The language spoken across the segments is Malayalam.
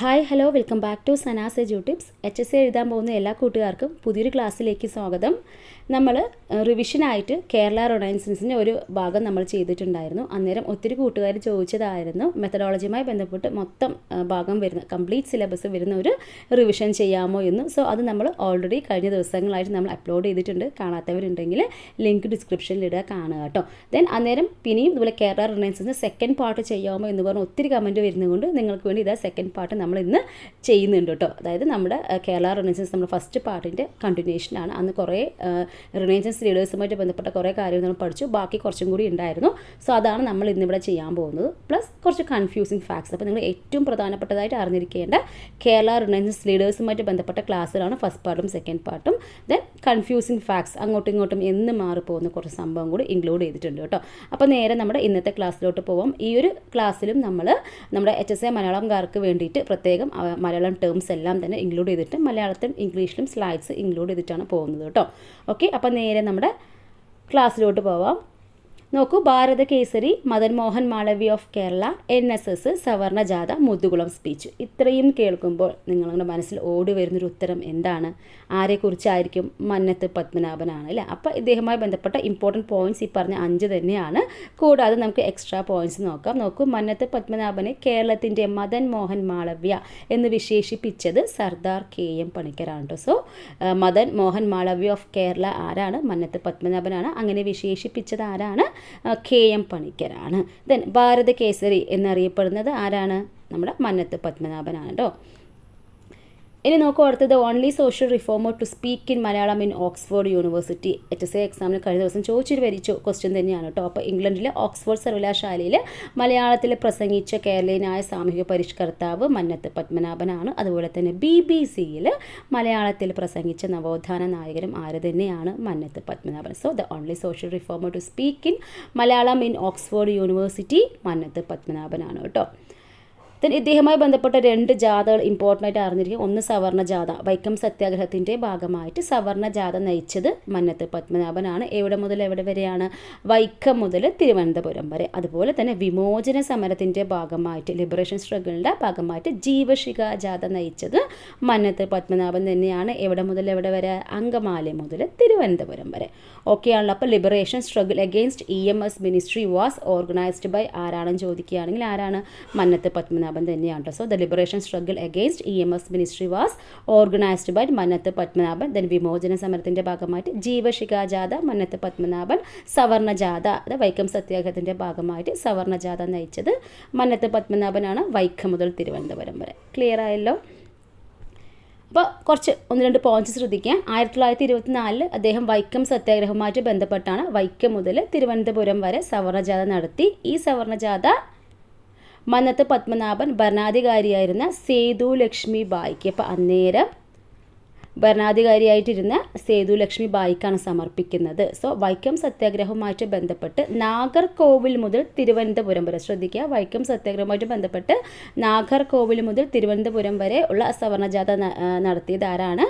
Hi hello welcome back to Sana's edu tips. HSC എഴുതാൻ പോകുന്ന എല്ലാ കൂട്ടുകാർക്കും പുതിയൊരു ക്ലാസ്സിലേക്ക് സ്വാഗതം. നമ്മൾ റിവിഷനായിട്ട് കേരള റൊണാൻസൻസിൻ്റെ ഒരു ഭാഗം നമ്മൾ ചെയ്തിട്ടുണ്ടായിരുന്നു. അന്നേരം ഒത്തിരി കൂട്ടുകാർ ചോദിച്ചതായിരുന്നു മെത്തഡോളജിയുമായി ബന്ധപ്പെട്ട് മൊത്തം ഭാഗം വരുന്ന കംപ്ലീറ്റ് സിലബസ് വരുന്ന ഒരു റിവിഷൻ ചെയ്യാമോ എന്ന്. സോ അത് നമ്മൾ ഓൾറെഡി കഴിഞ്ഞ ദിവസങ്ങളായിട്ട് നമ്മൾ അപ്ലോഡ് ചെയ്തിട്ടുണ്ട്. കാണാത്തവരുണ്ടെങ്കിൽ ലിങ്ക് ഡിസ്ക്രിപ്ഷനിൽ ഇടുക, കാണുക കേട്ടോ. ദെൻ അന്നേരം പിന്നെയും ഇതുപോലെ കേരള റൊണാൻസൻസിന് സെക്കൻഡ് പാർട്ട് ചെയ്യാമോ എന്ന് പറഞ്ഞ് ഒത്തിരി കമൻറ്റ് വരുന്നതുകൊണ്ട് നിങ്ങൾക്ക് വേണ്ടി ഇതാ സെക്കൻഡ് പാർട്ട് നമ്മൾ ഇന്ന് ചെയ്യുന്നുണ്ട് കേട്ടോ. അതായത് നമ്മുടെ കേരള റൊണാൻസൻസ് നമ്മുടെ ഫസ്റ്റ് പാർട്ടിൻ്റെ കണ്ടിന്യൂഷനാണ്. അന്ന് കുറേ റിനൈസൻസ് ലീഡേഴ്സുമായിട്ട് ബന്ധപ്പെട്ട കുറേ കാര്യങ്ങൾ നമ്മൾ പഠിച്ചു. ബാക്കി കുറച്ചും കൂടി ഉണ്ടായിരുന്നു. സോ അതാണ് നമ്മൾ ഇന്നിവിടെ ചെയ്യാൻ പോകുന്നത്. പ്ലസ് കുറച്ച് കൺഫ്യൂസിങ് ഫാക്ട്സ്. അപ്പോൾ നിങ്ങൾ ഏറ്റവും പ്രധാനപ്പെട്ടതായിട്ട് അറിഞ്ഞിരിക്കേണ്ട കേരള റിനൈസൻസ് ലീഡേഴ്സുമായിട്ട് ബന്ധപ്പെട്ട ക്ലാസ്സുകളാണ് ഫസ്റ്റ് പാർട്ടും സെക്കൻഡ് പാർട്ടും. ദെൻ കൺഫ്യൂസിങ് ഫാക്ട്സ്, അങ്ങോട്ടും ഇങ്ങോട്ടും എന്ന് മാറിപ്പോകുന്ന കുറച്ച് സംഭവം കൂടി ഇൻക്ലൂഡ് ചെയ്തിട്ടുണ്ട് കേട്ടോ. അപ്പോൾ നേരെ നമ്മുടെ ഇന്നത്തെ ക്ലാസ്സിലോട്ട് പോവാം. ഈ ഒരു ക്ലാസ്സിലും നമ്മൾ നമ്മുടെ HSC മലയാളംകാർക്ക് വേണ്ടിയിട്ട് പ്രത്യേകം മലയാളം ടേംസ് എല്ലാം തന്നെ ഇൻക്ലൂഡ് ചെയ്തിട്ട് മലയാളത്തിലും ഇംഗ്ലീഷിലും സ്ലൈഡ്സ് ഇൻക്ലൂഡ് ചെയ്തിട്ടാണ് പോകുന്നത് കേട്ടോ. ഓക്കെ, അപ്പോൾ നേരെ നമ്മുടെ ക്ലാസ്സിലോട്ട് പോവാം. നോക്കൂ, ഭാരത കേസരി, മദൻ മോഹൻ മാളവ്യ ഓഫ് കേരള, NSS, സവർണ ജാഥ, മുതുകുളം സ്പീച്ച്. ഇത്രയും കേൾക്കുമ്പോൾ നിങ്ങളുടെ മനസ്സിൽ ഓടി വരുന്നൊരു ഉത്തരം എന്താണ്? ആരെക്കുറിച്ചായിരിക്കും? മന്നത്ത് പത്മനാഭനാണ് അല്ലേ. അപ്പോൾ ഇദ്ദേഹവുമായി ബന്ധപ്പെട്ട ഇമ്പോർട്ടൻറ്റ് പോയിൻറ്റ്സ് ഈ പറഞ്ഞ 5 തന്നെയാണ്. കൂടാതെ നമുക്ക് എക്സ്ട്രാ പോയിൻറ്റ്സ് നോക്കാം. നോക്കൂ, മന്നത്ത് പത്മനാഭനെ കേരളത്തിൻ്റെ മദൻ മോഹൻ മാളവ്യ എന്ന് വിശേഷിപ്പിച്ചത് സർദാർ KM പണിക്കരാണ് കേട്ടോ. സോ മദൻ മോഹൻ മാളവ്യ ഓഫ് കേരള ആരാണ്? മന്നത്ത് പത്മനാഭനാണ്. അങ്ങനെ വിശേഷിപ്പിച്ചത് ആരാണ്? KM പണിക്കരാണ്. ദെൻ ഭാരത കേസരി എന്നറിയപ്പെടുന്നത് ആരാണ്? നമ്മുടെ മന്നത്ത് പത്മനാഭനാണ് കേട്ടോ. ഇനി നോക്കൂ, അടുത്തത് only social reformer to speak in Malayalam in Oxford University. HSC എക്സാമിന് കഴിഞ്ഞ ദിവസം ചോദിച്ചൊരു വരിച്ചു ക്വസ്റ്റ്യൻ തന്നെയാണ് കേട്ടോ. അപ്പോൾ ഇംഗ്ലണ്ടിലെ ഓക്സ്ഫോർഡ് സർവകലാശാലയിൽ മലയാളത്തിൽ പ്രസംഗിച്ച കേരളീയനായ സാമൂഹിക പരിഷ്കർത്താവ് മന്നത്ത് പത്മനാഭനാണ്. അതുപോലെ തന്നെ BBC-യിൽ മലയാളത്തിൽ പ്രസംഗിച്ച നവോത്ഥാന നായകനും ആര് തന്നെയാണ്? Mannath Padmanabhan. So the only social reformer to speak in Malayalam in Oxford University Mannath പത്മനാഭനാണ് കേട്ടോ. ദെൻ ഇദ്ദേഹവുമായി ബന്ധപ്പെട്ട 2 ജാഥകൾ ഇമ്പോർട്ടൻ്റ് ആയിട്ട് അറിഞ്ഞിരിക്കും. ഒന്ന് സവർണ ജാഥ, വൈക്കം സത്യാഗ്രഹത്തിൻ്റെ ഭാഗമായിട്ട് സവർണ ജാഥ നയിച്ചത് മന്നത്ത് പത്മനാഭനാണ്. എവിടെ മുതൽ എവിടെ വരെയാണ്? വൈക്കം മുതൽ തിരുവനന്തപുരം വരെ. അതുപോലെ തന്നെ വിമോചന സമരത്തിൻ്റെ ഭാഗമായിട്ട്, ലിബറേഷൻ സ്ട്രഗിളിൻ്റെ ഭാഗമായിട്ട് ജീവശിഖ ജാഥ നയിച്ചത് മന്നത്ത് പത്മനാഭൻ തന്നെയാണ്. എവിടെ മുതൽ എവിടെ വരെ? അങ്കമാലി മുതൽ തിരുവനന്തപുരം വരെ. ഓക്കെ ആണല്ലോ. അപ്പോൾ liberation struggle against EMS ministry was organised by ആരാണെന്ന് ചോദിക്കുകയാണെങ്കിൽ ആരാണ്? മന്നത്ത് പത്മനാഭൻ തന്നെയാണ്. So the liberation struggle against EMS ministry was organised by Mannath Padmanabhan. Then വിമോചന സമരത്തിൻ്റെ ഭാഗമായിട്ട് ജീവശിഖ ജാഥ മന്നത്ത് പത്മനാഭൻ. സവർണ ജാഥ, അത് വൈക്കം സത്യാഗ്രഹത്തിൻ്റെ ഭാഗമായിട്ട് സവർണ ജാഥ നയിച്ചത് മന്നത്ത് പത്മനാഭനാണ്. വൈക്കം മുതൽ തിരുവനന്തപുരം വരെ. ക്ലിയർ ആയല്ലോ. അപ്പോൾ കുറച്ച് 1-2 പോയിന്റ്സ് ശ്രദ്ധിക്കാം. 1924 അദ്ദേഹം വൈക്കം സത്യാഗ്രഹവുമായിട്ട് ബന്ധപ്പെട്ടാണ് വൈക്കം മുതൽ തിരുവനന്തപുരം വരെ സവർണ ജാഥ നടത്തി. ഈ സവർണ ജാഥ മന്നത്ത് പത്മനാഭൻ ഭരണാധികാരിയായിരുന്ന സേതു ലക്ഷ്മി ബായിക്ക്, അപ്പോൾ അന്നേരം ഭരണാധികാരിയായിട്ടിരുന്ന സേതു ലക്ഷ്മി ബായിക്കാണ് സമർപ്പിക്കുന്നത്. സോ വൈക്കം സത്യാഗ്രഹവുമായിട്ട് ബന്ധപ്പെട്ട് നാഗർകോവിൽ മുതൽ തിരുവനന്തപുരം വരെ, ശ്രദ്ധിക്കുക, വൈക്കം സത്യാഗ്രഹവുമായിട്ട് ബന്ധപ്പെട്ട് നാഗർകോവിൽ മുതൽ തിരുവനന്തപുരം വരെ ഉള്ള സവർണ ജാഥ നടത്തിയത് ആരാണ്?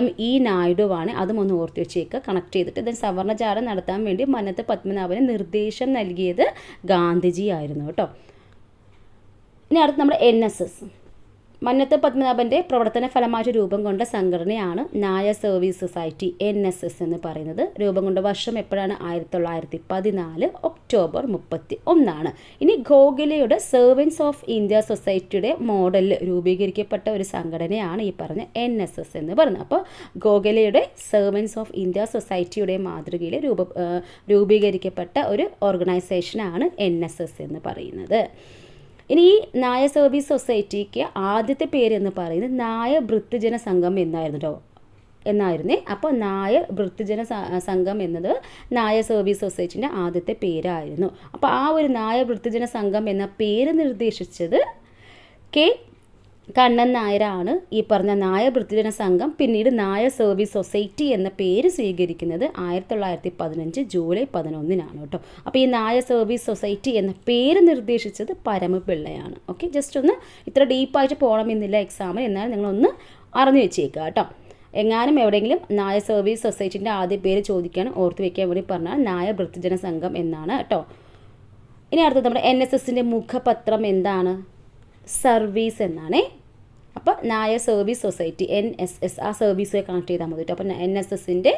ME നായിഡുവാണ്. അതും ഒന്ന് ഓർത്ത് വെച്ചേക്കുക, കണക്ട് ചെയ്തിട്ട്. ദെൻ സവർണ ജാഥ നടത്താൻ വേണ്ടി മന്നത്ത് പത്മനാഭന് നിർദ്ദേശം നൽകിയത് ഗാന്ധിജി ആയിരുന്നു കേട്ടോ. ഇനി അടുത്ത് നമ്മുടെ NSS. മന്നത്ത് പത്മനാഭൻ്റെ പ്രവർത്തന ഫലമായിട്ട് രൂപം കൊണ്ട സംഘടനയാണ് നായർ സർവീസ് സൊസൈറ്റി, NSS എന്ന് പറയുന്നത്. രൂപം കൊണ്ട വർഷം എപ്പോഴാണ്? 1914 ഒക്ടോബർ 31. ഇനി ഗോഖലെയുടെ സെർവൻസ് ഓഫ് ഇന്ത്യ സൊസൈറ്റിയുടെ മോഡലിൽ രൂപീകരിക്കപ്പെട്ട ഒരു സംഘടനയാണ് ഈ പറഞ്ഞ NSS എന്ന് പറയുന്നത്. അപ്പോൾ ഗോഖലെയുടെ സെർവൻസ് ഓഫ് ഇന്ത്യ സൊസൈറ്റിയുടെ മാതൃകയിൽ രൂപീകരിക്കപ്പെട്ട ഒരു ഓർഗനൈസേഷനാണ് NSS എന്ന് പറയുന്നത്. ഇനി ഈ നായർ സർവീസ് സൊസൈറ്റിക്ക് ആദ്യത്തെ പേര് എന്ന് പറയുന്നത് നായർ വൃത്തജന സംഘം എന്നായിരുന്നേ. അപ്പോൾ നായർ വൃത്തജന സംഘം എന്നത് നായർ സർവീസ് സൊസൈറ്റിൻ്റെ ആദ്യത്തെ പേരായിരുന്നു. അപ്പോൾ ആ ഒരു നായർ വൃത്തജന സംഘം എന്ന പേര് നിർദ്ദേശിച്ചത് K. കണ്ണൻ നായരാണ്. ഈ പറഞ്ഞ നായർ വൃത്തജന സംഘം പിന്നീട് നായർ സർവീസ് സൊസൈറ്റി എന്ന പേര് സ്വീകരിക്കുന്നത് 1915 ജൂലൈ 11 കേട്ടോ. അപ്പോൾ ഈ നായർ സർവീസ് സൊസൈറ്റി എന്ന പേര് നിർദ്ദേശിച്ചത് പരമപിള്ളയാണ്. ഓക്കെ, ജസ്റ്റ് ഒന്ന് ഇത്ര ഡീപ്പായിട്ട് പോകണമെന്നില്ല എക്സാമിന്, എന്നാൽ നിങ്ങളൊന്ന് അറിഞ്ഞു വെച്ചേക്കുക കേട്ടോ. എങ്ങാനും എവിടെയെങ്കിലും നായർ സർവീസ് സൊസൈറ്റിൻ്റെ ആദ്യ പേര് ചോദിക്കാൻ ഓർത്ത് വയ്ക്കാൻ വേണ്ടി പറഞ്ഞാൽ നായർ വൃത്തജന സംഘം എന്നാണ് കേട്ടോ. ഇനി അടുത്തത് നമ്മുടെ NSSൻ്റെ മുഖപത്രം എന്താണ്? സർവീസ് എന്നാണ്. അപ്പോൾ നായർ സർവീസ് സൊസൈറ്റി NSS, ആ സർവീസുമായി കണക്ട് ചെയ്താൽ മതി കേട്ടോ. അപ്പോൾ NSSൻ്റെ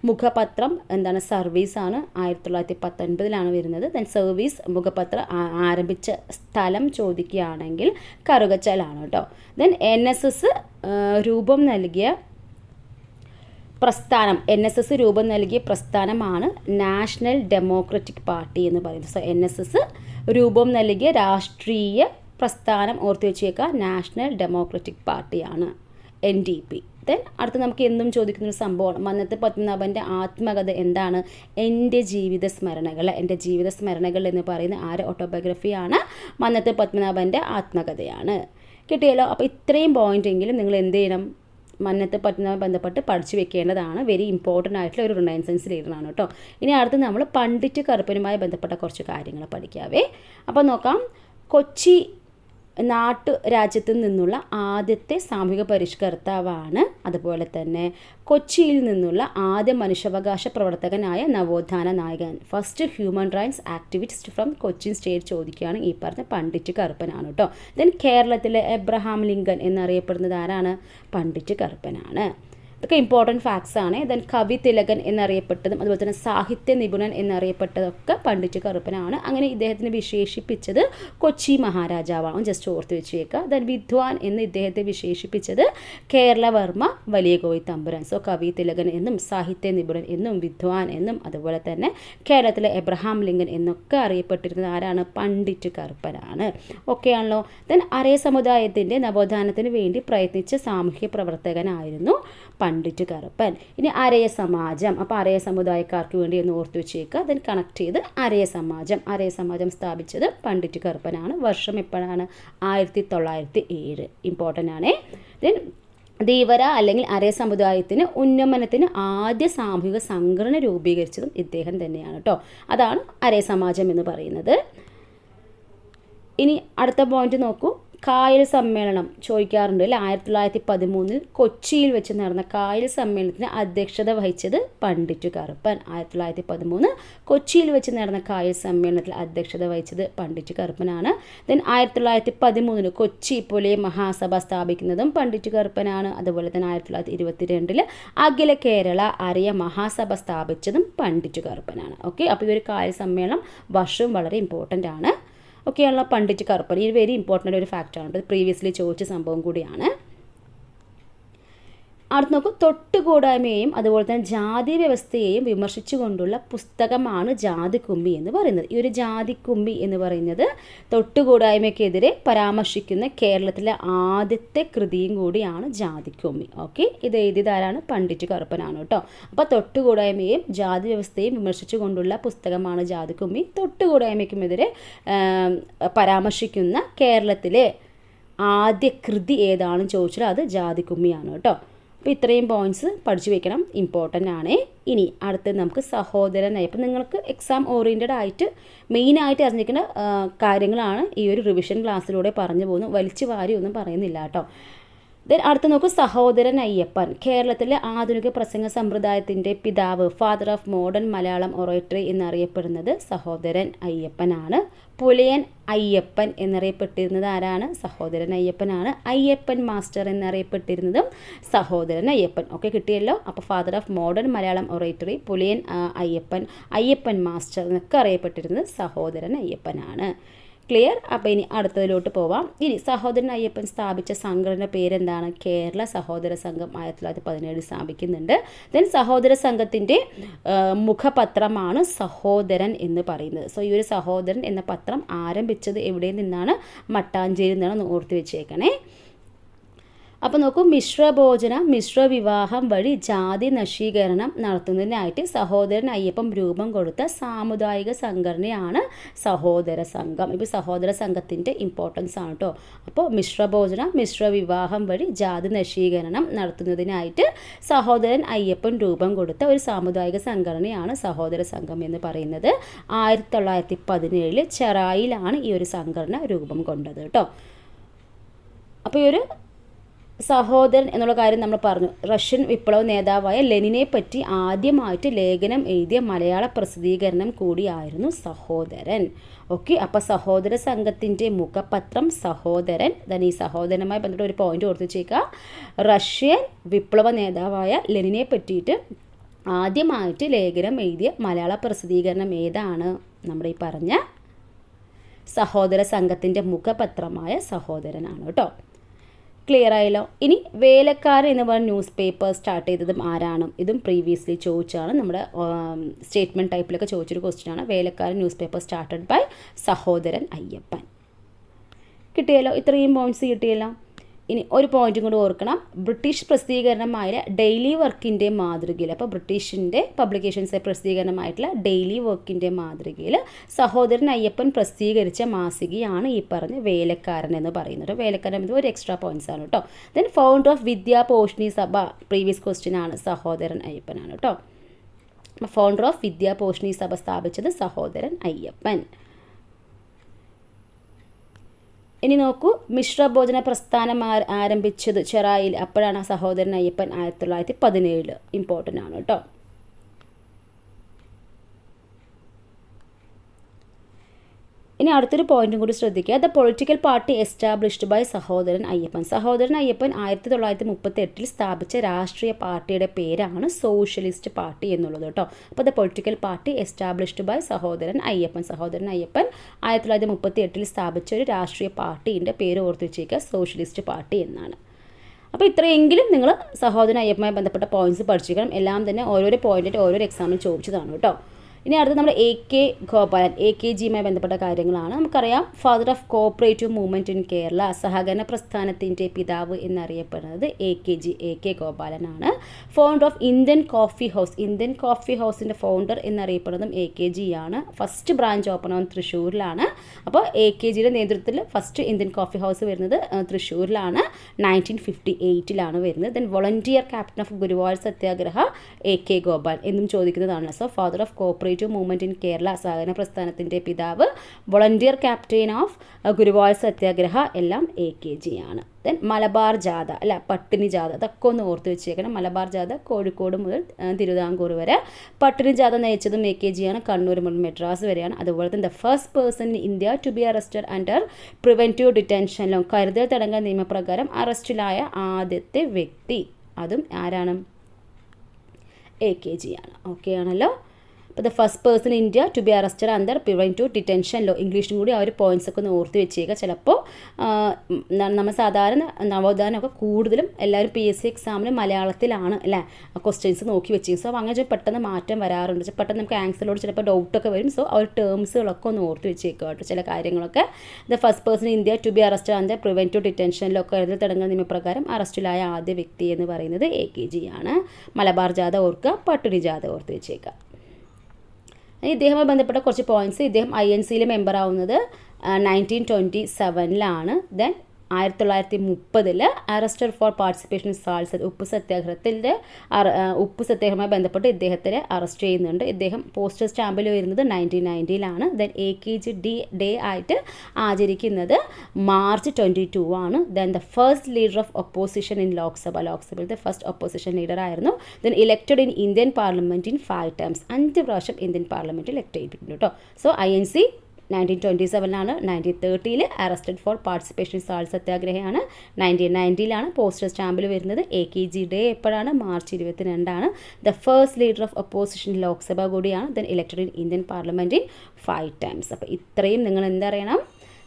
മുഖപത്രം എന്താണ്, സർവീസാണ്, 1919 വരുന്നത്. ദെൻ സർവീസ് മുഖപത്രം ആരംഭിച്ച സ്ഥലം ചോദിക്കുകയാണെങ്കിൽ കറുകച്ചാലാണ് കേട്ടോ. ദെൻ NSS രൂപം നൽകിയ പ്രസ്ഥാനം, NSS രൂപം നൽകിയ പ്രസ്ഥാനമാണ് നാഷണൽ ഡെമോക്രാറ്റിക് പാർട്ടി എന്ന് പറയുന്നത്. സോ NSS രൂപം നൽകിയ രാഷ്ട്രീയ പ്രസ്ഥാനം ഓർത്ത് വെച്ചേക്കുക, നാഷണൽ ഡെമോക്രാറ്റിക് പാർട്ടിയാണ് NDP. ദെൻ അടുത്ത് നമുക്ക് എന്നും ചോദിക്കുന്നൊരു സംഭവമാണ് മന്നത്ത് പത്മനാഭൻ്റെ ആത്മകഥ എന്താണ്? എൻ്റെ ജീവിത സ്മരണകൾ. എൻ്റെ ജീവിത സ്മരണകൾ എന്ന് പറയുന്ന ആര് ഓട്ടോബയോഗ്രഫിയാണ്? മന്നത്ത് പത്മനാഭൻ്റെ ആത്മകഥയാണ്. കിട്ടിയല്ലോ. അപ്പോൾ ഇത്രയും പോയിൻ്റെങ്കിലും നിങ്ങൾ എന്ത് ചെയ്യണം, മന്നത്ത് പത്മനാഭൻ ബന്ധപ്പെട്ട് പഠിച്ചു വെക്കേണ്ടതാണ്. വെരി ഇമ്പോർട്ടൻ്റ് ആയിട്ടുള്ള ഒരു റിനൈസൻസ് ലീഡറാണ് കേട്ടോ. ഇനി അടുത്ത് നമ്മൾ പണ്ഡിറ്റ് കറുപ്പനുമായി ബന്ധപ്പെട്ട കുറച്ച് കാര്യങ്ങൾ പഠിക്കാവേ. അപ്പോൾ നോക്കാം. കൊച്ചി നാട്ടുരാജ്യത്തു നിന്നുള്ള ആദ്യത്തെ സാമൂഹിക പരിഷ്കർത്താവാണ്. അതുപോലെ തന്നെ കൊച്ചിയിൽ നിന്നുള്ള ആദ്യ മനുഷ്യാവകാശ പ്രവർത്തകനായ നവോത്ഥാന നായകൻ, first human rights activist from Cochin state ചോദിക്കുകയാണ് ഈ പറഞ്ഞ പണ്ഡിറ്റ് കറുപ്പനാണ് കേട്ടോ. ദെൻ കേരളത്തിലെ എബ്രഹാം ലിങ്കൻ എന്നറിയപ്പെടുന്നത് ആരാണ്? പണ്ഡിറ്റ് കറുപ്പനാണ്. ഇതൊക്കെ ഇമ്പോർട്ടൻറ്റ് ഫാക്ട്സ് ആണ്. ദെൻ കവി തിലകൻ എന്നറിയപ്പെട്ടതും അതുപോലെ തന്നെ സാഹിത്യ നിപുണൻ എന്നറിയപ്പെട്ടതൊക്കെ പണ്ഡിറ്റ് കറുപ്പനാണ്. അങ്ങനെ ഇദ്ദേഹത്തിന് വിശേഷിപ്പിച്ചത് കൊച്ചി മഹാരാജാവാണ്, ജസ്റ്റ് ഓർത്ത് വെച്ചേക്കുക. ദെൻ വിദ്വാൻ എന്ന് ഇദ്ദേഹത്തെ വിശേഷിപ്പിച്ചത് കേരളവർമ്മ വലിയ കോയി തമ്പുരാൻ. സോ കവി തിലകൻ എന്നും സാഹിത്യ നിപുണൻ എന്നും വിദ്വാൻ എന്നും അതുപോലെ തന്നെ കേരളത്തിലെ എബ്രഹാം ലിങ്കൻ എന്നൊക്കെ അറിയപ്പെട്ടിരുന്നത് ആരാണ്? പണ്ഡിറ്റ് കറുപ്പനാണ്. ഓക്കെ ആണല്ലോ. ദെൻ അരയ സമുദായത്തിൻ്റെ നവോത്ഥാനത്തിന് വേണ്ടി പ്രയത്നിച്ച സാമൂഹ്യ പ്രവർത്തകനായിരുന്നു പണ്ഡിറ്റ് കറുപ്പൻ. ഇനി അരയ സമാജം, അപ്പോൾ അരയ സമുദായക്കാർക്ക് വേണ്ടി ഒന്ന് ഓർത്തു വെച്ചേക്കുക. ദെൻ കണക്ട് ചെയ്ത് അരയ സമാജം സ്ഥാപിച്ചത് പണ്ഡിറ്റ് കറുപ്പനാണ്. വർഷം എപ്പോഴാണ്? 1907. ഇമ്പോർട്ടൻ്റ് ആണ്. ദെൻ ധീവര അല്ലെങ്കിൽ അരയ സമുദായത്തിന് ഉന്നമനത്തിന് ആദ്യ സാമൂഹിക സംഘടന രൂപീകരിച്ചതും ഇദ്ദേഹം തന്നെയാണ് കേട്ടോ. അതാണ് അരയ സമാജം എന്ന് പറയുന്നത്. ഇനി അടുത്ത പോയിന്റ് നോക്കൂ. കായൽ സമ്മേളനം ചോദിക്കാറുണ്ട് അല്ലേ. 1913 കൊച്ചിയിൽ വെച്ച് നടന്ന കായൽ സമ്മേളനത്തിന് അധ്യക്ഷത വഹിച്ചത് പണ്ഡിറ്റ് കറുപ്പൻ. 1913 കൊച്ചിയിൽ വെച്ച് നടന്ന കായൽ സമ്മേളനത്തിൽ അധ്യക്ഷത വഹിച്ചത് പണ്ഡിറ്റ് കറുപ്പനാണ്. ദെൻ 1913 കൊച്ചി പോലെ മഹാസഭ സ്ഥാപിക്കുന്നതും പണ്ഡിറ്റ് കറുപ്പനാണ്. അതുപോലെ തന്നെ 1922 അഖില കേരള അരയ മഹാസഭ സ്ഥാപിച്ചതും പണ്ഡിറ്റ് കറുപ്പനാണ്. ഓക്കെ, അപ്പോൾ ഈ ഒരു കായൽ സമ്മേളനം വർഷവും വളരെ ഇമ്പോർട്ടൻ്റ് ആണ്. ഒക്കെയുള്ള പണ്ഡിറ്റ് കറുപ്പൻ ഇത് വെരി ഇമ്പോർട്ടൻ്റ് ഒരു ഫാക്റ്റാണ്. ഇത് പ്രീവിയസ്ലി ചോദിച്ച സംഭവം കൂടിയാണ്. അടുത്ത് നോക്കും. തൊട്ടുകൂടായ്മയെയും അതുപോലെ തന്നെ ജാതി വ്യവസ്ഥയെയും വിമർശിച്ചുകൊണ്ടുള്ള പുസ്തകമാണ് ജാതിക്കുമ്മി എന്ന് പറയുന്നത്. ഈ ഒരു ജാതിക്കുമ്മി എന്ന് പറയുന്നത് തൊട്ടുകൂടായ്മയ്ക്കെതിരെ പരാമർശിക്കുന്ന കേരളത്തിലെ ആദ്യത്തെ കൃതിയും കൂടിയാണ് ജാതിക്കുമ്മി. ഓക്കെ, ഇത് എഴുതിയതാരാണ്? പണ്ഡിറ്റ് കറുപ്പനാണ് കേട്ടോ. അപ്പോൾ തൊട്ടുകൂടായ്മയെയും ജാതി വ്യവസ്ഥയെയും വിമർശിച്ചുകൊണ്ടുള്ള പുസ്തകമാണ് ജാതിക്കുമ്മി. തൊട്ടുകൂടായ്മയ്ക്കുമെതിരെ പരാമർശിക്കുന്ന കേരളത്തിലെ ആദ്യ കൃതി ഏതാണെന്ന് ചോദിച്ചാൽ അത് ജാതിക്കുമ്മിയാണ് കേട്ടോ. അപ്പോൾ ഇത്രയും പോയിൻറ്റ്സ് പഠിച്ചു വെക്കണം, ഇമ്പോർട്ടൻ്റ് ആണ്. ഇനി അടുത്ത് നമുക്ക് സഹോദരനായി, അപ്പോൾ നിങ്ങൾക്ക് എക്സാം ഓറിയൻറ്റഡ് ആയിട്ട് മെയിനായിട്ട് അറിഞ്ഞിരിക്കുന്ന കാര്യങ്ങളാണ് ഈ ഒരു റിവിഷൻ ക്ലാസ്സിലൂടെ പറഞ്ഞു പോകുന്നു. വലിച്ചു വാരി ഒന്നും പറയുന്നില്ല കേട്ടോ. ദെൻ അടുത്ത് നോക്കൂ. സഹോദരൻ അയ്യപ്പൻ കേരളത്തിലെ ആധുനിക പ്രസംഗ സമ്പ്രദായത്തിൻ്റെ പിതാവ്, father of modern Malayalam oratory എന്നറിയപ്പെടുന്നത് സഹോദരൻ അയ്യപ്പനാണ്. പുലയൻ അയ്യപ്പൻ എന്നറിയപ്പെട്ടിരുന്നത് ആരാണ്? സഹോദരൻ അയ്യപ്പനാണ്. അയ്യപ്പൻ മാസ്റ്റർ എന്നറിയപ്പെട്ടിരുന്നതും സഹോദരൻ അയ്യപ്പൻ. ഓക്കെ, കിട്ടിയല്ലോ. അപ്പോൾ father of modern Malayalam oratory, Pulayan Ayyappan, Ayyappan master എന്നൊക്കെ അറിയപ്പെട്ടിരുന്നത് സഹോദരൻ അയ്യപ്പനാണ്. ക്ലിയർ. അപ്പോൾ ഇനി അടുത്തതിലോട്ട് പോവാം. ഇനി സഹോദരൻ അയ്യപ്പൻ സ്ഥാപിച്ച സംഘടന പേരെന്താണ്? കേരള സഹോദര സംഘം 1917 സ്ഥാപിക്കുന്നുണ്ട്. ദെൻ സഹോദര സംഘത്തിൻ്റെ മുഖപത്രമാണ് സഹോദരൻ എന്ന് പറയുന്നത്. സോ ഈ ഒരു സഹോദരൻ എന്ന പത്രം ആരംഭിച്ചത് എവിടെ നിന്നാണ്? മട്ടാഞ്ചേരിയിൽ നിന്നാണ്, ഓർത്ത് വെച്ചേക്കണേ. അപ്പോൾ നോക്കൂ. മിശ്രഭോജനം, മിശ്രവിവാഹം വഴി ജാതി നശീകരണം നടത്തുന്നതിനായിട്ട് സഹോദരൻ അയ്യപ്പൻ രൂപം കൊടുത്ത സാമുദായിക സംഘടനയാണ് സഹോദര സംഘം. ഇപ്പോൾ സഹോദര സംഘത്തിൻ്റെ ഇമ്പോർട്ടൻസ് ആണ് കേട്ടോ. അപ്പോൾ മിശ്രഭോജനം, മിശ്രവിവാഹം വഴി ജാതി നശീകരണം നടത്തുന്നതിനായിട്ട് സഹോദരൻ അയ്യപ്പൻ രൂപം കൊടുത്ത ഒരു സാമുദായിക സംഘടനയാണ് സഹോദര സംഘം എന്ന് പറയുന്നത്. 1917 ചെറായിലാണ് ഈ ഒരു സംഘടന രൂപം കൊണ്ടത് കേട്ടോ. അപ്പോൾ ഈ ഒരു സഹോദരൻ എന്നുള്ള കാര്യം നമ്മൾ പറഞ്ഞു. റഷ്യൻ വിപ്ലവ നേതാവായ ലെനിനെ പറ്റി ആദ്യമായിട്ട് ലേഖനം എഴുതിയ മലയാള പ്രസിദ്ധീകരണം കൂടിയായിരുന്നു സഹോദരൻ. ഓക്കെ, അപ്പോൾ സഹോദര സംഘത്തിൻ്റെ മുഖപത്രം സഹോദരൻ. then ഈ സഹോദരനുമായി ബന്ധപ്പെട്ട ഒരു പോയിന്റ് ഓർത്ത് വെച്ചേക്കുക. റഷ്യൻ വിപ്ലവ നേതാവായ ലെനിനെ പറ്റിയിട്ട് ആദ്യമായിട്ട് ലേഖനം എഴുതിയ മലയാള പ്രസിദ്ധീകരണം ഏതാണ്? നമ്മുടെ ഈ പറഞ്ഞ സഹോദര സംഘത്തിൻ്റെ മുഖപത്രമായ സഹോദരനാണ് കേട്ടോ. ക്ലിയർ ആയല്ലോ. ഇനി വേലക്കാരൻ എന്ന് പറഞ്ഞ ന്യൂസ് പേപ്പർ സ്റ്റാർട്ട് ചെയ്തതും ആരാണ്? ഇതും പ്രീവിയസ്ലി ചോദിച്ചാണ്, നമ്മുടെ സ്റ്റേറ്റ്മെൻറ്റ് ടൈപ്പിലൊക്കെ ചോദിച്ചൊരു ക്വസ്റ്റ്യനാണ്. വേലക്കാരൻ news paper started by Sahodaran Ayyappan. കിട്ടിയല്ലോ, ഇത്രയും പോയിൻറ്റ്സ് കിട്ടിയല്ലോ. ഇനി ഒരു പോയിന്റും കൂടി ഓർക്കണം. ബ്രിട്ടീഷ് പ്രസിദ്ധീകരണമായ ഡെയിലി വർക്കിൻ്റെ മാതൃകയിൽ, അപ്പോൾ ബ്രിട്ടീഷിൻ്റെ പബ്ലിക്കേഷൻസ് പ്രസിദ്ധീകരണമായിട്ടുള്ള ഡെയിലി വർക്കിൻ്റെ മാതൃകയിൽ സഹോദരൻ അയ്യപ്പൻ പ്രസിദ്ധീകരിച്ച മാസികയാണ് ഈ പറഞ്ഞ വേലക്കാരൻ എന്ന് പറയുന്നത്. വേലക്കാരൻ എന്നത് ഒരു എക്സ്ട്രാ പോയിന്റ്സ് ആണ് കേട്ടോ. ദെൻ ഫൗണ്ടർ ഓഫ് വിദ്യാപോഷിണി സഭ, പ്രീവിയസ് ക്വസ്റ്റ്യൻ ആണ്, സഹോദരൻ അയ്യപ്പനാണ് കേട്ടോ. ഫൗണ്ടർ ഓഫ് വിദ്യാപോഷിണി സഭ സ്ഥാപിച്ചത് സഹോദരൻ അയ്യപ്പൻ. ഇനി നോക്കൂ, മിശ്രഭോജന പ്രസ്ഥാനം ആരംഭിച്ചത് ചെറായിൽ, അപ്പോഴാണ് സഹോദരൻ അയ്യപ്പൻ 1917. ഇമ്പോർട്ടൻ്റ് ആണ് കേട്ടോ. ഇനി അടുത്തൊരു പോയിന്റും കൂടി ശ്രദ്ധിക്കുക. The political party established by Sahodaran Ayyappan. Sahodaran Ayyappan 1938 സ്ഥാപിച്ച രാഷ്ട്രീയ പാർട്ടിയുടെ പേരാണ് സോഷ്യലിസ്റ്റ് പാർട്ടി എന്നുള്ളത് കേട്ടോ. അപ്പോൾ the political party established by Sahodaran Ayyappan. Sahodaran Ayyappan 1938 സ്ഥാപിച്ച ഒരു രാഷ്ട്രീയ പാർട്ടീൻ്റെ പേര് ഓർത്ത് വെച്ചേക്കുക, സോഷ്യലിസ്റ്റ് പാർട്ടി എന്നാണ്. അപ്പോൾ ഇത്രയെങ്കിലും നിങ്ങൾ സഹോദരൻ അയ്യപ്പനുമായി ബന്ധപ്പെട്ട പോയിന്റ്സ് പഠിച്ചിരിക്കണം. എല്ലാം തന്നെ ഓരോരോ പോയിന്റായിട്ട് ഓരോരോ എക്സാമിൽ ചോദിച്ചതാണ് കേട്ടോ. ഇനി അടുത്ത് നമ്മൾ AK ഗോപാലൻ, AKGയുമായി ബന്ധപ്പെട്ട കാര്യങ്ങളാണ്. നമുക്കറിയാം, father of cooperative movement in Kerala, സഹകരണ പ്രസ്ഥാനത്തിൻ്റെ പിതാവ് എന്നറിയപ്പെടുന്നത് AK ഗോപാലനാണ്. Founder of Indian coffee house, Indian coffee ഹൗസിൻ്റെ ഫൗണ്ടർ എന്നറിയപ്പെടുന്നതും AKG ആണ്. ഫസ്റ്റ് ബ്രാഞ്ച് ഓപ്പൺ ഓൺ തൃശ്ശൂരിലാണ്. അപ്പോൾ AKGയുടെ നേതൃത്വത്തിൽ ഫസ്റ്റ് ഇന്ത്യൻ കോഫി ഹൗസ് വരുന്നത് തൃശ്ശൂരിലാണ്, 1958 വരുന്നത്. Then volunteer captain of Guruvayur Satyagraha AK Gopal എന്നും ചോദിക്കുന്നതാണ്. So father of cooperative movement in Kerala, സഹകരണ പ്രസ്ഥാനത്തിൻ്റെ പിതാവ്, വോളണ്ടിയർ ക്യാപ്റ്റൻ ഓഫ് ഗുരുവായൂർ സത്യാഗ്രഹ, എല്ലാം AKG ആണ്. ദെൻ മലബാർ ജാഥ, അല്ല പട്ടിണി ജാഥ, അതൊക്കെ ഒന്ന് ഓർത്ത് വെച്ചേക്കണം. മലബാർ ജാഥ കോഴിക്കോട് മുതൽ തിരുവിതാംകൂർ വരെ, പട്ടിണി ജാഥ നയിച്ചതും AKG ആണ്, കണ്ണൂർ മുതൽ മെഡ്രാസ് വരെയാണ്. അതുപോലെ തന്നെ the first person in India to be arrested under preventive detention law, കരുതൽ തടങ്കൽ നിയമപ്രകാരം അറസ്റ്റിലായ ആദ്യത്തെ വ്യക്തി, അതും ആരാണ്? AKG ആണ്. ഓക്കെ ആണല്ലോ. അപ്പോൾ the first person India to be arrested under preventive detention law, ഇംഗ്ലീഷിലും കൂടി ആ ഒരു പോയിന്റ്സ് ഒക്കെ ഒന്ന് ഓർത്ത് വെച്ചേക്കുക. ചിലപ്പോൾ നമ്മൾ സാധാരണ നവോത്ഥാനമൊക്കെ കൂടുതലും എല്ലാവരും PSC എക്സാമിന് മലയാളത്തിലാണ് അല്ലേ ക്വസ്റ്റ്യൻസ് നോക്കി വെച്ചേക്കും. സോ അങ്ങനെ പെട്ടെന്ന് മാറ്റം വരാറുണ്ട്. പെട്ടെന്ന് നമുക്ക് ആൻസറിലോട് ചിലപ്പോൾ ഡൗട്ടൊക്കെ വരും. സോ ആ ഒരു ടേംസുകളൊക്കെ ഒന്ന് ഓർത്ത് വെച്ചേക്കുക കേട്ടോ. ചില കാര്യങ്ങളൊക്കെ the first person India to be arrested under preventive detention law, കരുതൽ തടങ്കൽ നിയമപ്രകാരം അറസ്റ്റിലായ ആദ്യ വ്യക്തി എന്ന് പറയുന്നത് AKG ആണ്. മലബാർ ജാഥ ഓർക്കുക, പട്ടിണി ജാഥ ഓർത്ത് വെച്ചേക്കുക. ഇദ്ദേഹവുമായി ബന്ധപ്പെട്ട കുറച്ച് പോയിന്റ്സ്. ഇദ്ദേഹം INCയിലെ മെമ്പർ ആവുന്നത് 1927 then 1930 arrested for participation in salt, ഉപ്പ് സത്യാഗ്രഹവുമായി ബന്ധപ്പെട്ട് ഇദ്ദേഹത്തിനെ അറസ്റ്റ് ചെയ്യുന്നുണ്ട്. ഇദ്ദേഹം പോസ്റ്റൽ സ്റ്റാമ്പിൽ വരുന്നത് 1990 ദെൻ AKG ഡേ ആയിട്ട് ആചരിക്കുന്നത് March 22 ആണ്. Then the first leader of opposition in ലോക്സഭയിലത്തെ ഫസ്റ്റ് ഒപ്പോസിഷൻ ലീഡർ ആയിരുന്നു. Then elected in Indian parliament in 5 times, 5 പ്രാവശ്യം ഇന്ത്യൻ പാർലമെൻറ്റിൽ ഇലക്ട് ചെയ്തിട്ടുണ്ട് കേട്ടോ. So INC 1927 1930 arrested for participation in salt സത്യാഗ്രഹയാണ്. 1990 പോസ്റ്റൽ സ്റ്റാമ്പിൽ വരുന്നത്. AKG ഡേ എപ്പോഴാണ്? March 22 the first leader of opposition Lok Sabha കൂടിയാണ്. Then elected in Indian parliament in 5 times. അപ്പോൾ ഇത്രയും നിങ്ങൾ എന്തറിയണം?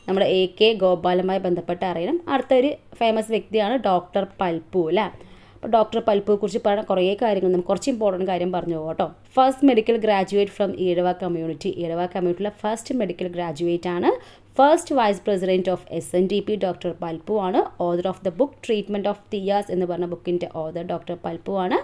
നമ്മുടെ AK ഗോപാലുമായി ബന്ധപ്പെട്ട് അറിയണം. അടുത്തൊരു ഫേമസ് വ്യക്തിയാണ് ഡോക്ടർ പൽപ്പു അല്ലേ. അപ്പോൾ ഡോക്ടർ പൽപ്പുയെ കുറിച്ച് പറയാൻ കുറേ കാര്യങ്ങൾ, നമുക്ക് കുറച്ച് ഇമ്പോർട്ടൻറ്റ് കാര്യം പറഞ്ഞു പോകാം കേട്ടോ. First medical graduate from Ezhava കമ്മ്യൂണിറ്റിയിലെ ഫസ്റ്റ് മെഡിക്കൽ ഗ്രാജുവേറ്റ് ആണ്. First vice president of SNDP doctor Palpu ആണ്. Author of the book treatment of Thiyyas എന്ന് പറഞ്ഞ ബുക്കിൻ്റെ ഓതർ ഡോക്ടർ പൽപ്പു ആണ്.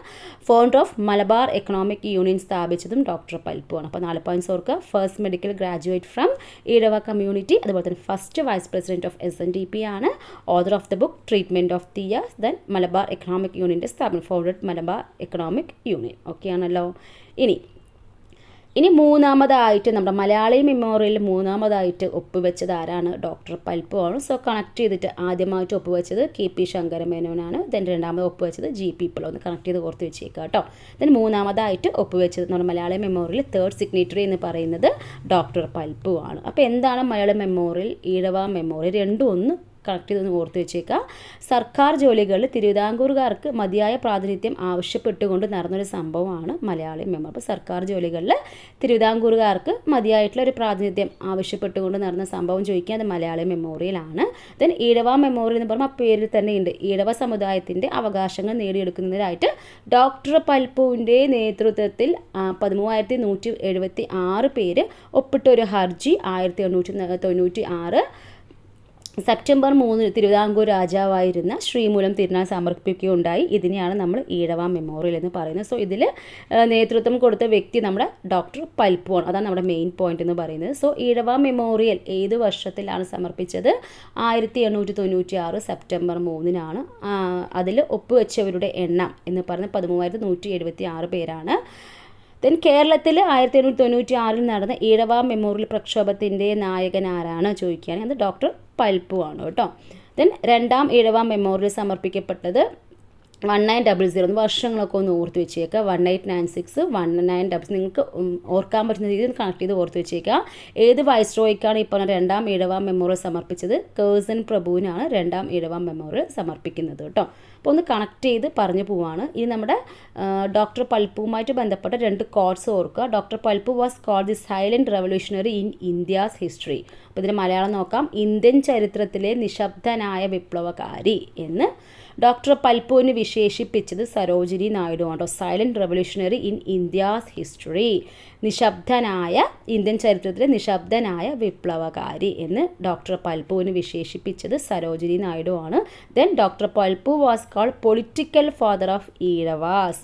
Founder of Malabar economic union സ്ഥാപിച്ചതും ഡോക്ടർ പൽപ്പു ആണ്. അപ്പോൾ 4 പോയിന്റ്സ് ഓർക്കുക. First medical graduate from Ezhava community, അതുപോലെ തന്നെ first vice president of SNDP ആണ്. Author of the book treatment of Thiyyas, then Malabar economic യൂണിയൻ്റെ സ്ഥാപനം, founded Malabar economic union. Okay ആണല്ലോ. ഇനി ഇനി മൂന്നാമതായിട്ട് നമ്മുടെ മലയാളി മെമ്മോറിയൽ മൂന്നാമതായിട്ട് ഒപ്പുവെച്ചത് ആരാണ്? ഡോക്ടർ പൽപ്പു ആണ്. സോ കണക്ട് ചെയ്തിട്ട് ആദ്യമായിട്ട് ഒപ്പുവെച്ചത് KP ശങ്കരമേനോനാണ്. ദെൻ രണ്ടാമത് ഒപ്പുവെച്ചത് GP പിള്ള. ഒന്ന് കണക്ട് ചെയ്ത് ഓർത്ത് വെച്ചേക്കുക കേട്ടോ. ദെൻ മൂന്നാമതായിട്ട് ഒപ്പുവെച്ചത് നമ്മുടെ മലയാളി മെമ്മോറിയൽ തേർഡ് സിഗ്നേറ്ററി എന്ന് പറയുന്നത് ഡോക്ടർ പൽപ്പു ആണ്. അപ്പോൾ എന്താണ് മലയാളം മെമ്മോറിയൽ, ഈഴവ മെമ്മോറിയൽ, രണ്ടും ഒന്ന് കണക്ട് ചെയ്തൊന്ന് ഓർത്ത് വെച്ചേക്കുക. സർക്കാർ ജോലികളിൽ തിരുവിതാംകൂറുകാർക്ക് മതിയായ പ്രാതിനിധ്യം ആവശ്യപ്പെട്ടുകൊണ്ട് നടന്നൊരു സംഭവമാണ് മലയാളി മെമ്മോറിയൽ. അപ്പോൾ സർക്കാർ ജോലികളിൽ തിരുവിതാംകൂറുകാർക്ക് മതിയായിട്ടുള്ള ഒരു പ്രാതിനിധ്യം ആവശ്യപ്പെട്ടുകൊണ്ട് നടന്ന സംഭവം ചോദിക്കുക, അത് മലയാളി മെമ്മോറിയലാണ്. ദെൻ ഈഴവ മെമ്മോറിയൽ എന്ന് പറയുമ്പോൾ ആ പേരിൽ തന്നെയുണ്ട്, ഈഴവ സമുദായത്തിൻ്റെ അവകാശങ്ങൾ നേടിയെടുക്കുന്നതിനായിട്ട് ഡോക്ടർ പൽപ്പുവിൻ്റെ നേതൃത്വത്തിൽ 13,176 പേര് ഒപ്പിട്ട ഒരു ഹർജി 1896 സെപ്റ്റംബർ 3 തിരുവിതാംകൂർ രാജാവായിരുന്ന ശ്രീമൂലം തിരുനാൾ സമർപ്പിക്കുകയുണ്ടായി. ഇതിനെയാണ് നമ്മൾ ഈഴവ മെമ്മോറിയൽ എന്ന് പറയുന്നത്. സോ ഇതിൽ നേതൃത്വം കൊടുത്ത വ്യക്തി നമ്മുടെ ഡോക്ടർ പൽപ്പു ആണ്. അതാണ് നമ്മുടെ മെയിൻ പോയിന്റ് എന്ന് പറയുന്നത്. സോ ഈഴവ മെമ്മോറിയൽ ഏത് വർഷത്തിലാണ് സമർപ്പിച്ചത്? 1896 സെപ്റ്റംബർ 3 അതിൽ ഒപ്പുവെച്ചവരുടെ എണ്ണം എന്ന് പറയുന്നത് 13,176 പേരാണ്. ദെൻ കേരളത്തിൽ 1896 നടന്ന ഈഴവ മെമ്മോറിയൽ പ്രക്ഷോഭത്തിൻ്റെ നായകൻ ആരാണ് ചോദിക്കുകയാണെങ്കിൽ അത് ഡോക്ടർ പൽപ്പു ആണ് കേട്ടോ. ദെൻ രണ്ടാം ഈഴവ മെമ്മോറിയൽ സമർപ്പിക്കപ്പെട്ടത് 1900 വർഷങ്ങളൊക്കെ ഒന്ന് ഓർത്ത് വെച്ചേക്കുക. 1896 1900 നിങ്ങൾക്ക് ഓർക്കാൻ പറ്റുന്ന രീതിയിൽ കണക്ട് ചെയ്ത് ഓർത്ത് വെച്ചേക്കുക. ഏത് വൈസ്രോയ്ക്കാണ് ഇപ്പോൾ രണ്ടാം ഈഴവ മെമ്മോറിയൽ സമർപ്പിച്ചത്? കേഴ്സൺ പ്രഭുവിനാണ് രണ്ടാം ഈഴവ മെമ്മോറിയൽ സമർപ്പിക്കുന്നത് കേട്ടോ. അപ്പോൾ ഒന്ന് കണക്ട് ചെയ്ത് പറഞ്ഞു പോവാണ്. ഇനി നമ്മുടെ ഡോക്ടർ പൽപ്പുവുമായിട്ട് ബന്ധപ്പെട്ട 2 കോട്ട്സ് ഓർക്കുക. Doctor Palpu was called the silent revolutionary in India's history. അപ്പോൾ ഇതിന് മലയാളം നോക്കാം. ഇന്ത്യൻ ചരിത്രത്തിലെ നിശബ്ദനായ വിപ്ലവകാരി എന്ന് ഡോക്ടർ പൽപ്പുവിന് വിശേഷിപ്പിച്ചത് സരോജിനി നായിഡു ആണ്. Silent revolutionary in India's history, നിശബ്ദനായ ഇന്ത്യൻ ചരിത്രത്തിലെ നിശബ്ദനായ വിപ്ലവകാരി എന്ന് ഡോക്ടർ പൽപ്പുവിന് വിശേഷിപ്പിച്ചത് സരോജിനി നായിഡു ആണ്. Then doctor Palpu was called political father of Ezhavas.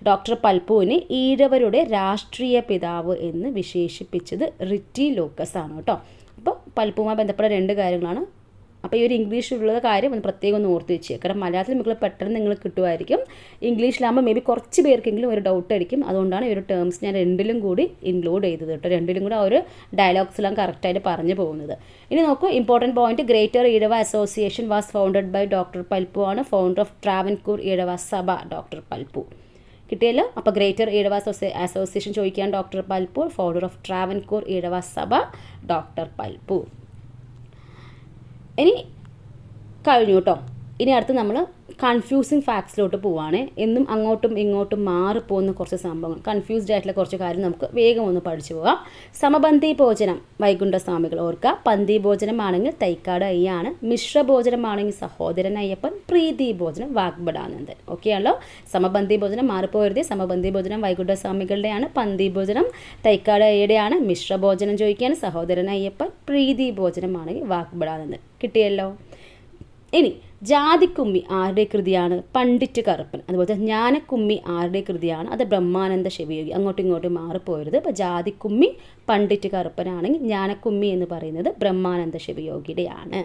Doctor പൽപ്പുവിന് ഈഴവരുടെ രാഷ്ട്രീയ പിതാവ് എന്ന് വിശേഷിപ്പിച്ചത് റിറ്റി ലൂക്കസ് ആണ് കേട്ടോ. അപ്പോൾ പൽപ്പുവുമായി ബന്ധപ്പെട്ട 2 കാര്യങ്ങളാണ്. അപ്പോൾ ഈ ഒരു ഇംഗ്ലീഷിലുള്ള കാര്യം ഒന്ന് പ്രത്യേകം ഒന്ന് ഓർത്ത് വെച്ചേക്കുക. കാരണം മലയാളത്തിൽ നിങ്ങൾ പെട്ടെന്ന് നിങ്ങൾ കിട്ടുമായിരിക്കും. ഇംഗ്ലീഷിലാകുമ്പോൾ മേ ബി കുറച്ച് പേർക്കെങ്കിലും ഒരു ഡൗട്ട് അടിക്കും. അതുകൊണ്ടാണ് ഈ ഒരു ടേംസ് ഞാൻ 2ലും കൂടി ഇൻക്ലൂഡ് ചെയ്തത് കേട്ടോ. 2ലും കൂടി ആ ഒരു ഡയലോഗ്സെല്ലാം കറക്റ്റായിട്ട് പറഞ്ഞു പോകുന്നത്. ഇനി നോക്കൂ, important point. Greater Ezhava association was founded by doctor Palpu ആണ്. ഫൗണ്ടർ ഓഫ് ട്രാവൻകൂർ ഈഴവ സഭ ഡോക്ടർ പൽപ്പു. കിട്ടിയല്ലോ. അപ്പോൾ ഗ്രേറ്റർ ഈഴവ അസോസിയേഷൻ ചോദിക്കാൻ doctor Palpu, founder of Travancore Ezhava സഭ ഡോക്ടർ പൽപ്പു. ഇനി കഴിഞ്ഞു കേട്ടോ. ഇനി അടുത്ത് നമ്മൾ കൺഫ്യൂസിങ് ഫാക്ട്സിലോട്ട് പോവുകയാണ്. എന്നും അങ്ങോട്ടും ഇങ്ങോട്ടും മാറിപ്പോകുന്ന കുറച്ച് സംഭവങ്ങൾ, കൺഫ്യൂസ്ഡ് ആയിട്ടുള്ള കുറച്ച് കാര്യം നമുക്ക് വേഗം ഒന്ന് പഠിച്ചു പോകാം. സമപന്തി ഭോജനം വൈകുണ്ഠസ്വാമികൾ ഓർക്കുക. പന്തി ഭോജനമാണെങ്കിൽ തൈക്കാട് അയ്യാണ്. മിശ്ര ഭോജനമാണെങ്കിൽ സഹോദരൻ അയ്യപ്പൻ. പ്രീതി ഭോജനം വാഗ്ബടാനന്ദൻ. ഓക്കെ ആണല്ലോ. സമപന്തി ഭോജനം മാറിപ്പോരുത്. സമപന്തി ഭോജനം വൈകുണ്ഠസ്വാമികളുടെയാണ്. പന്തി ഭോജനം തൈക്കാട് അയ്യയുടെയാണ്. മിശ്ര ഭോജനം ചോദിക്കുകയാണ് സഹോദരൻ അയ്യപ്പൻ. പ്രീതി ഭോജനമാണെങ്കിൽ വാഗ്ബടാനന്ദൻ. കിട്ടിയല്ലോ. ഇനി ജാതിക്കുമ്മി ആരുടെ കൃതിയാണ്? പണ്ഡിറ്റ് കറുപ്പൻ. അതുപോലെ ജ്ഞാനക്കുമ്മി ആരുടെ കൃതിയാണ്? അത് ബ്രഹ്മാനന്ദ ശിവയോഗി. അങ്ങോട്ടും ഇങ്ങോട്ടും മാറിപ്പോരുത്. അപ്പോൾ ജാതിക്കുമ്മി പണ്ഡിറ്റ് കറുപ്പനാണെങ്കിൽ ജ്ഞാനക്കുമ്മി എന്ന് പറയുന്നത് ബ്രഹ്മാനന്ദ ശിവയോഗിയുടെയാണ്.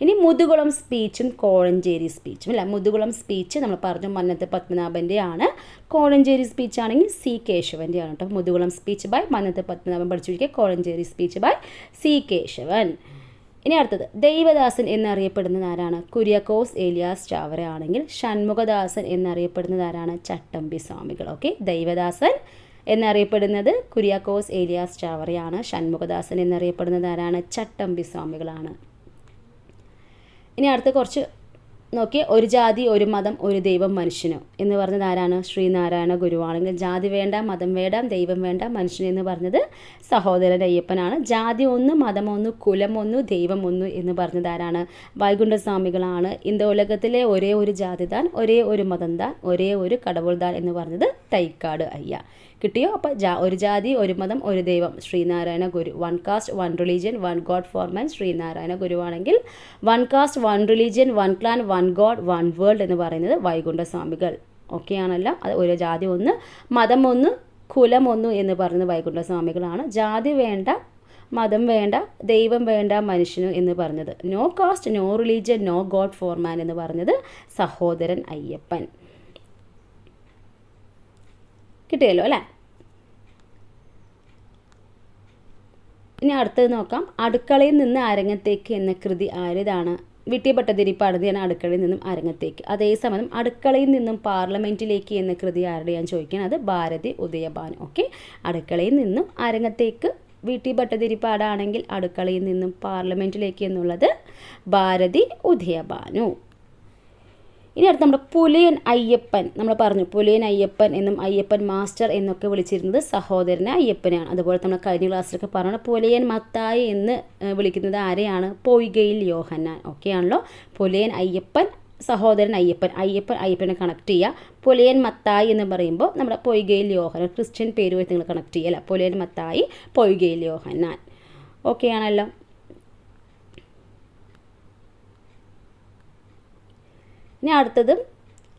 ഇനി മുതുകുളം സ്പീച്ചും കോഴഞ്ചേരി സ്പീച്ചും അല്ല. മുതുകുളം സ്പീച്ച് നമ്മൾ പറഞ്ഞു മന്നത്ത് പത്മനാഭൻ്റെ ആണ്. കോഴഞ്ചേരി സ്പീച്ച് ആണെങ്കിൽ C കേശവൻ്റെ ആണ് കേട്ടോ. മുതുകുളം സ്പീച്ച് ബൈ മന്നത്ത് പത്മനാഭൻ പഠിച്ചിരിക്കുക. Kozhencherry speech by C Keshavan. ഇനി അടുത്തത് ദൈവദാസൻ എന്നറിയപ്പെടുന്നത് ആരാണ്? കുര്യാക്കോസ് ഏലിയാസ് ചാവറ ആണെങ്കിൽ ഷൺമുഖദാസൻ എന്നറിയപ്പെടുന്നത് ആരാണ്? ചട്ടമ്പി സ്വാമികൾ. ഓക്കെ. ദൈവദാസൻ എന്നറിയപ്പെടുന്നത് കുര്യാക്കോസ് ഏലിയാസ് ചാവറയാണ്. ഷൺമുഖദാസൻ എന്നറിയപ്പെടുന്നത് ആരാണ്? ചട്ടമ്പി സ്വാമികളാണ്. ഇനി അടുത്ത കുറച്ച് നോക്കിയേ. ഒരു ജാതി ഒരു മതം ഒരു ദൈവം മനുഷ്യനോ എന്ന് പറഞ്ഞത് ആരാണ്? ശ്രീനാരായണ ഗുരുവാണെങ്കിൽ ജാതി വേണ്ട, മതം വേണ്ട, ദൈവം വേണ്ട, മനുഷ്യൻ എന്ന് പറഞ്ഞത് സഹോദരൻ അയ്യപ്പനാണ്. ജാതി ഒന്ന്, മതം ഒന്ന്, കുലം ഒന്ന്, ദൈവം ഒന്ന് എന്ന് പറഞ്ഞത് ആരാണ്? വൈകുണ്ഠസ്വാമികളാണ്. இந்த ഉലകത്തിലെ ഒരേ ഒരു ജാതി താൻ, ഒരേ ഒരു മതം താൻ, ഒരേ ഒരു കടവുൾ താൻ എന്ന് പറഞ്ഞത് തൈക്കാട് അയ്യ. കിട്ടിയോ? അപ്പോൾ ഒരു ജാതി ഒരു മതം ഒരു ദൈവം Sreenarayana Guru. 1 caste 1 religion 1 god for man Sreenarayana ഗുരുവാണെങ്കിൽ 1 caste 1 religion 1 clan 1 god 1 world എന്ന് പറയുന്നത് വൈകുണ്ഠസ്വാമികൾ. ഓക്കെ ആണല്ലോ. അത് ഒരു ജാതി ഒന്ന്, മതം ഒന്ന്, കുലം ഒന്ന് എന്ന് പറയുന്നത് വൈകുണ്ഠസ്വാമികളാണ്. ജാതി വേണ്ട, മതം വേണ്ട, ദൈവം വേണ്ട, മനുഷ്യന് എന്ന് പറഞ്ഞത് no caste no religion no god for man എന്ന് പറഞ്ഞത് സഹോദരൻ അയ്യപ്പൻ. കിട്ടിയല്ലോ അല്ലേ? ഇനി അടുത്തത് നോക്കാം. അടുക്കളയിൽ നിന്ന് അരങ്ങത്തേക്ക് എന്ന കൃതി ആരുതാണ്? വി.ടി. ഭട്ടതിരിപ്പാടിനെയാണ് അടുക്കളയിൽ നിന്നും അരങ്ങത്തേക്ക്. അതേസമയം അടുക്കളയിൽ നിന്നും പാർലമെൻറ്റിലേക്ക് എന്ന കൃതി ആരുടെയാണ് ചോദിക്കുന്നത്? അത് ഭാരതി ഉദയഭാനു. ഓക്കെ, അടുക്കളയിൽ നിന്നും അരങ്ങത്തേക്ക് വി.ടി. ഭട്ടതിരിപ്പാടാണെങ്കിൽ അടുക്കളയിൽ നിന്നും പാർലമെൻറ്റിലേക്ക് എന്നുള്ളത് ഭാരതി ഉദയഭാനു. ഇനി അടുത്ത് നമ്മുടെ പുലയൻ അയ്യപ്പൻ, നമ്മൾ പറഞ്ഞു പുലയൻ അയ്യപ്പൻ എന്നും അയ്യപ്പൻ മാസ്റ്റർ എന്നൊക്കെ വിളിച്ചിരുന്നത് സഹോദരനെ അയ്യപ്പനെയാണ്. അതുപോലെ നമ്മൾ കഴിഞ്ഞ ക്ലാസ്സിലൊക്കെ പറഞ്ഞു പുലയൻ മത്തായി എന്ന് വിളിക്കുന്നത് ആരെയാണ്? പൊയ്കയിൽ യോഹന്നാൻ. ഓക്കെ ആണല്ലോ. പുലയൻ അയ്യപ്പൻ, സഹോദരൻ അയ്യപ്പൻ, അയ്യപ്പനെ കണക്ട് ചെയ്യുക. പുലയൻ മത്തായി എന്ന് പറയുമ്പോൾ നമ്മുടെ പൊയ്കയിൽ യോഹന്നാൻ, ക്രിസ്ത്യൻ പേരുമായിട്ട് നിങ്ങൾ കണക്ട് ചെയ്യുക. പുലയൻ മത്തായി, പൊയ്കയിൽ യോഹന്നാൻ. ഓക്കെ ആണല്ലോ. ഇനി അടുത്തത്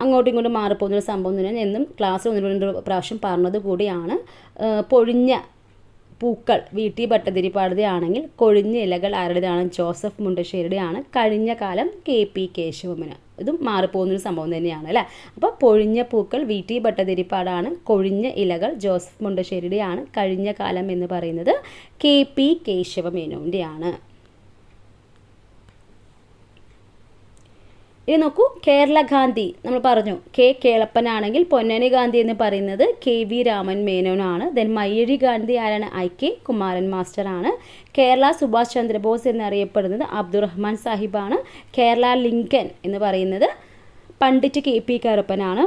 അങ്ങോട്ടും ഇങ്ങോട്ടും മാറിപ്പോകുന്നൊരു സംഭവം തന്നെ എന്നും ക്ലാസ്സിൽ 1-2 പ്രാവശ്യം പറഞ്ഞത് കൂടിയാണ്. പൊഴിഞ്ഞ പൂക്കൾ വി.ടി. ഭട്ടതിരിപ്പാടിൻ്റെ ആണെങ്കിൽ കൊഴിഞ്ഞ ഇലകൾ ആരുടേതാണ്? ജോസഫ് മുണ്ടശ്ശേരിയുടെയാണ്. കഴിഞ്ഞ കാലം കെ.പി. കേശവമേനോൻ. ഇതും മാറിപ്പോകുന്നൊരു സംഭവം തന്നെയാണ് അല്ലേ. അപ്പോൾ പൊഴിഞ്ഞ പൂക്കൾ വി.ടി. ഭട്ടതിരിപ്പാടാണ്. കൊഴിഞ്ഞ ഇലകൾ ജോസഫ് മുണ്ടശ്ശേരിയുടെയാണ്. കഴിഞ്ഞ കാലം എന്ന് പറയുന്നത് കെ.പി. കേശവമേനോൻ്റെയാണ്. ഇനി നോക്കൂ, കേരള ഗാന്ധി നമ്മൾ പറഞ്ഞു കെ കേളപ്പനാണെങ്കിൽ പൊന്നാനി ഗാന്ധി എന്ന് പറയുന്നത് കെ.വി. രാമൻ മേനോനാണ്. ദെൻ മയ്യഴി ഗാന്ധി ആരാണ്? I.K. കുമാരൻ മാസ്റ്ററാണ്. കേരള സുഭാഷ് ചന്ദ്രബോസ് എന്നറിയപ്പെടുന്നത് അബ്ദുറഹ്മാൻ സാഹിബാണ്. കേരള ലിങ്കൻ എന്ന് പറയുന്നത് പണ്ഡിറ്റ് K.P. കറുപ്പനാണ്.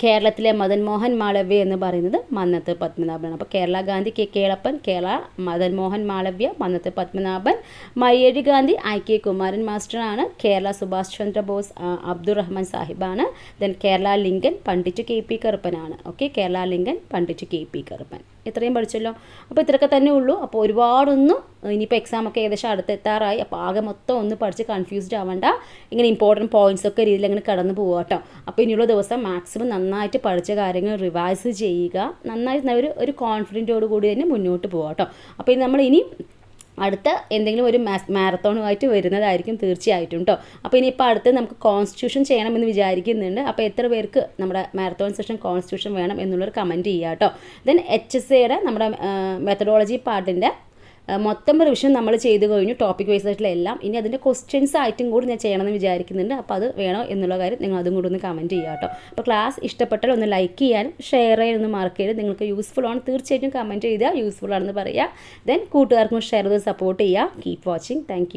കേരളത്തിലെ മദൻ മോഹൻ മാളവ്യ എന്ന് പറയുന്നത് മന്നത്ത് പത്മനാഭനാണ്. അപ്പോൾ കേരള ഗാന്ധി കെ കേളപ്പൻ, കേരള മദൻ മോഹൻ മാളവ്യ മന്നത്ത് പത്മനാഭൻ, മയ്യഴി ഗാന്ധി I.K. കുമാരൻ മാസ്റ്ററാണ്. കേരള സുഭാഷ് ചന്ദ്രബോസ് അബ്ദുറഹ്മാൻ സാഹിബാണ്. Then Kerala Lincoln Pandit K.P. കറുപ്പനാണ്. Okay, Kerala Lincoln Pandit K.P. Karuppan. ഇത്രയും പഠിച്ചല്ലോ. അപ്പോൾ ഇത്രയൊക്കെ തന്നെ ഉള്ളൂ. അപ്പോൾ ഒരുപാടൊന്നും ഇനിയിപ്പോൾ എക്സാമൊക്കെ ഏകദേശം അടുത്തെത്താറായി. അപ്പോൾ ആകെ മൊത്തം ഒന്ന് പഠിച്ച് കൺഫ്യൂസ്ഡ് ആവണ്ട. ഇങ്ങനെ ഇമ്പോർട്ടൻറ്റ് പോയിൻറ്റ്സ് ഒക്കെ രീതിയിൽ അങ്ങനെ കടന്നു പോകുക കേട്ടോ. അപ്പോൾ ഇനിയുള്ള ദിവസം മാക്സിമം നന്നായിട്ട് പഠിച്ച കാര്യങ്ങൾ റിവൈസ് ചെയ്യുക. നന്നായിട്ട് ഒരു കോൺഫിഡൻറ്റോട് കൂടി തന്നെ മുന്നോട്ട് പോകാം കേട്ടോ. അപ്പോൾ നമ്മൾ ഇനി അടുത്ത എന്തെങ്കിലും ഒരു മാരത്തോണുമായിട്ട് വരുന്നതായിരിക്കും തീർച്ചയായിട്ടും കേട്ടോ. അപ്പോൾ ഇനിയിപ്പോൾ അടുത്ത് നമുക്ക് കോൺസ്റ്റിറ്റ്യൂഷൻ ചെയ്യണമെന്ന് വിചാരിക്കുന്നുണ്ട്. അപ്പോൾ എത്ര പേർക്ക് നമ്മുടെ മാരത്തോൺ സെഷൻ കോൺസ്റ്റിറ്റ്യൂഷൻ വേണം എന്നുള്ളൊരു കമൻറ്റ് ചെയ്യുക കേട്ടോ. ദെൻ HSAയുടെ നമ്മുടെ മെത്തഡോളജി പാർട്ടിൻ്റെ മൊത്തം റിവിഷൻ നമ്മൾ ചെയ്ത് കഴിഞ്ഞു, ടോപ്പിക് വൈസ് ആയിട്ടുള്ള എല്ലാം. ഇനി അതിൻ്റെ ക്വസ്റ്റ്യൻസ് ആയിട്ടും കൂടി ഞാൻ ചെയ്യണമെന്ന് വിചാരിക്കുന്നുണ്ട്. അപ്പോൾ അത് വേണോ എന്നുള്ള കാര്യം നിങ്ങൾ അതും കൂടി ഒന്ന് കമൻറ്റ് ചെയ്യുക കേട്ടോ. അപ്പോൾ ക്ലാസ് ഇഷ്ടപ്പെട്ടാൽ ഒന്ന് ലൈക്ക് ചെയ്യാനും ഷെയർ ചെയ്യാനൊന്ന് മാർക്ക് ചെയ്ത് നിങ്ങൾക്ക് യൂസ്ഫുൾ ആണ് തീർച്ചയായിട്ടും കമൻറ്റ് ചെയ്താൽ യൂസ്ഫുൾ ആണെന്ന് പറയുക. ദെൻ കൂട്ടുകാർക്കും ഷെയർ ചെയ്ത് സപ്പോർട്ട് ചെയ്യുക. Keep watching. താങ്ക്